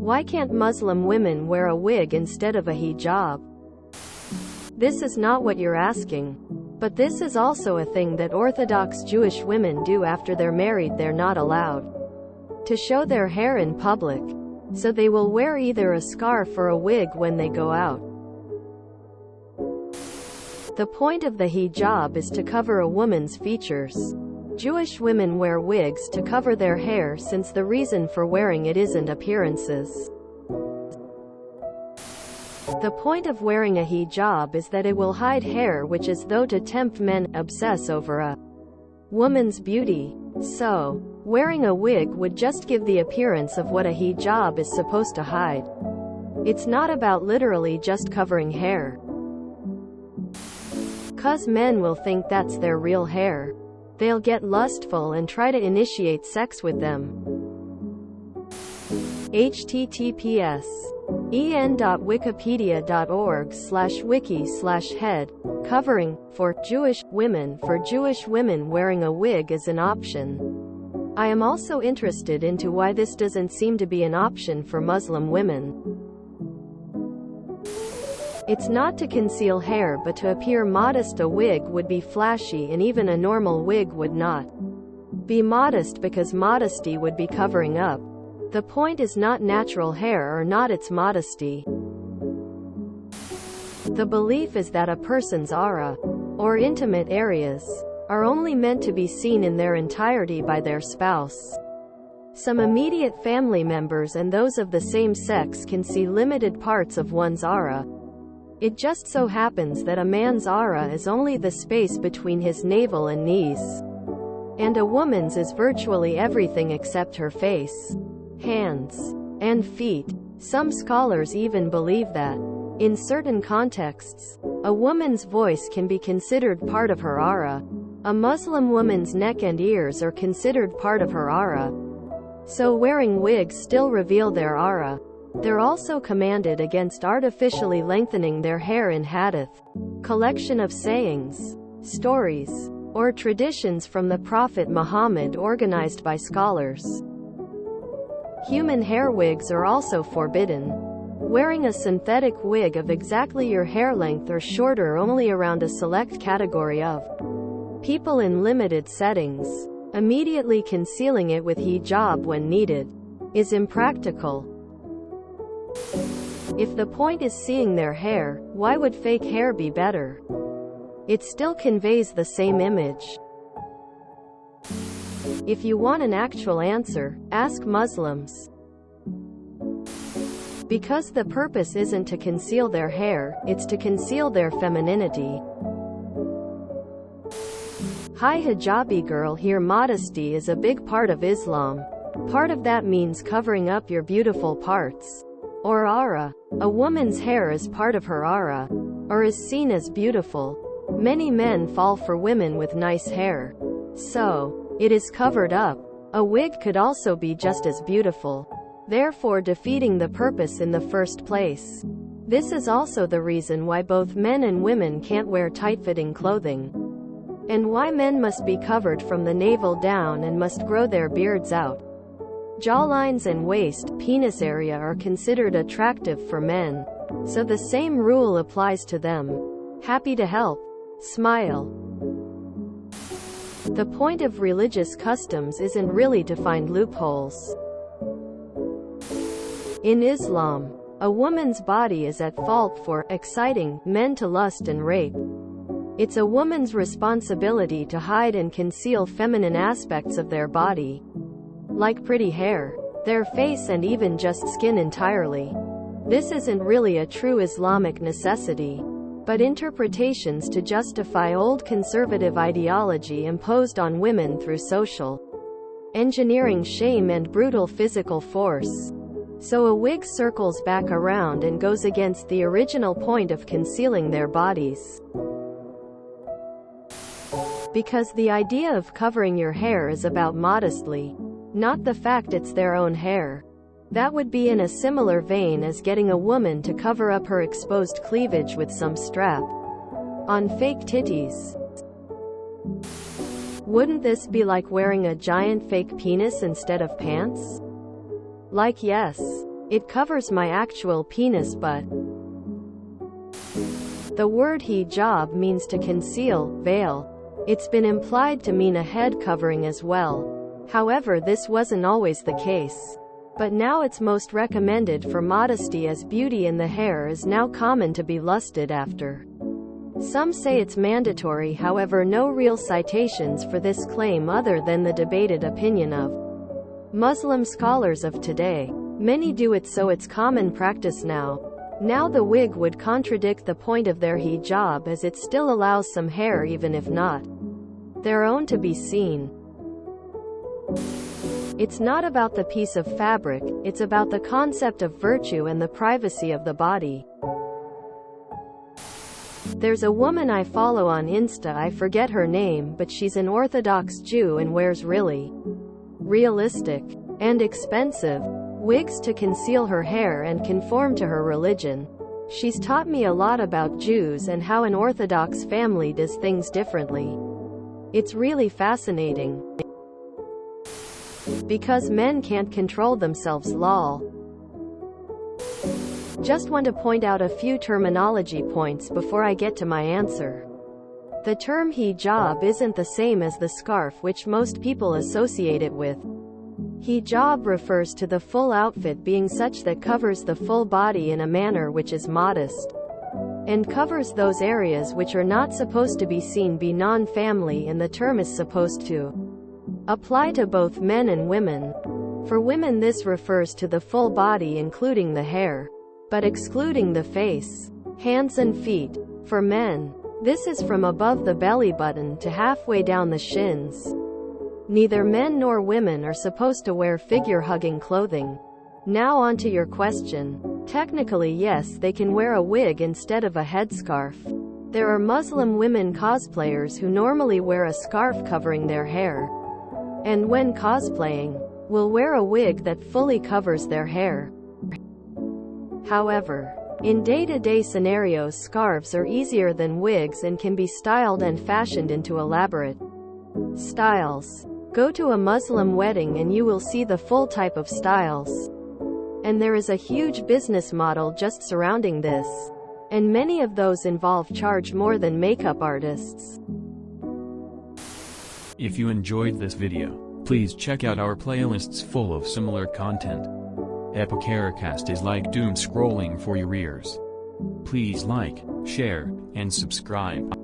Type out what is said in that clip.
Why can't Muslim women wear a wig instead of a hijab? This is not what you're asking. But this is also a thing that Orthodox Jewish women do after they're married. They're not allowed to show their hair in public. So they will wear either a scarf or a wig when they go out. The point of the hijab is to cover a woman's features. Jewish women wear wigs to cover their hair since the reason for wearing it isn't appearances. The point of wearing a hijab is that it will hide hair, which is though to tempt men obsess over a woman's beauty. So, wearing a wig would just give the appearance of what a hijab is supposed to hide. It's not about literally just covering hair. 'Cause men will think that's their real hair. They'll get lustful and try to initiate sex with them. https:/en.wikipedia.org/wiki/head. Covering, for Jewish women. For Jewish women, wearing a wig is an option. I am also interested into why this doesn't seem to be an option for Muslim women. It's not to conceal hair but to appear modest. A wig would be flashy, and even a normal wig would not be modest because modesty would be covering up. The point is not natural hair or not its modesty. The belief is that a person's aura, or intimate areas, are only meant to be seen in their entirety by their spouse. Some immediate family members and those of the same sex can see limited parts of one's aura. It just so happens that a man's aura is only the space between his navel and knees. And a woman's is virtually everything except her face, hands, and feet. Some scholars even believe that, in certain contexts, a woman's voice can be considered part of her aura. A Muslim woman's neck and ears are considered part of her aura. So wearing wigs still reveal their aura. They're also commanded against artificially lengthening their hair in hadith, collection of sayings, stories, or traditions from the Prophet Muhammad organized by scholars. Human hair wigs are also forbidden. Wearing a synthetic wig of exactly your hair length or shorter only around a select category of people in limited settings, immediately concealing it with hijab when needed, is impractical. If the point is seeing their hair, why would fake hair be better? It still conveys the same image. If you want an actual answer, ask Muslims. Because the purpose isn't to conceal their hair, it's to conceal their femininity. Hi hijabi girl here. Modesty is a big part of Islam. Part of that means covering up your beautiful parts, or aura. A woman's hair is part of her aura, or is seen as beautiful. Many men fall for women with nice hair, so it is covered up. A wig could also be just as beautiful, therefore defeating the purpose in the first place. This is also the reason why both men and women can't wear tight-fitting clothing, and why men must be covered from the navel down and must grow their beards out. Jawlines and waist, penis area are considered attractive for men, so the same rule applies to them. Happy to help. Smile. The point of religious customs isn't really to find loopholes. In Islam, a woman's body is at fault for exciting men to lust and rape. It's a woman's responsibility to hide and conceal feminine aspects of their body, like pretty hair, their face, and even just skin entirely. This isn't really a true Islamic necessity, but interpretations to justify old conservative ideology imposed on women through social engineering, shame, and brutal physical force. So a wig circles back around and goes against the original point of concealing their bodies. Because the idea of covering your hair is about modestly, not the fact it's their own hair. That would be in a similar vein as getting a woman to cover up her exposed cleavage with some strap on fake titties. Wouldn't this be like wearing a giant fake penis instead of pants? Like, yes. It covers my actual penis, but the word hijab means to conceal, veil. It's been implied to mean a head covering as well. However, this wasn't always the case. But now it's most recommended for modesty, as beauty in the hair is now common to be lusted after. Some say it's mandatory, however no real citations for this claim other than the debated opinion of Muslim scholars of today. Many do it, so it's common practice now. Now the wig would contradict the point of their hijab, as it still allows some hair even if not their own to be seen. It's not about the piece of fabric, it's about the concept of virtue and the privacy of the body. There's a woman I follow on Insta, I forget her name, but she's an Orthodox Jew and wears really realistic and expensive wigs to conceal her hair and conform to her religion. She's taught me a lot about Jews and how an Orthodox family does things differently. It's really fascinating. Because men can't control themselves, lol. Just want to point out a few terminology points before I get to my answer. The term hijab isn't the same as the scarf which most people associate it with. Hijab refers to the full outfit being such that covers the full body in a manner which is modest and covers those areas which are not supposed to be seen, be non-family, and the term is supposed to apply to both men and women. For women this refers to the full body including the hair, but excluding the face, hands and feet. For men, this is from above the belly button to halfway down the shins. Neither men nor women are supposed to wear figure-hugging clothing. Now on to your question. Technically yes, they can wear a wig instead of a headscarf. There are Muslim women cosplayers who normally wear a scarf covering their hair, and when cosplaying, will wear a wig that fully covers their hair. However, in day-to-day scenarios, scarves are easier than wigs and can be styled and fashioned into elaborate styles. Go to a Muslim wedding and you will see the full type of styles. And there is a huge business model just surrounding this. And many of those involved charge more than makeup artists. If you enjoyed this video, please check out our playlists full of similar content. Epicaricast is like doom scrolling for your ears. Please like, share, and subscribe.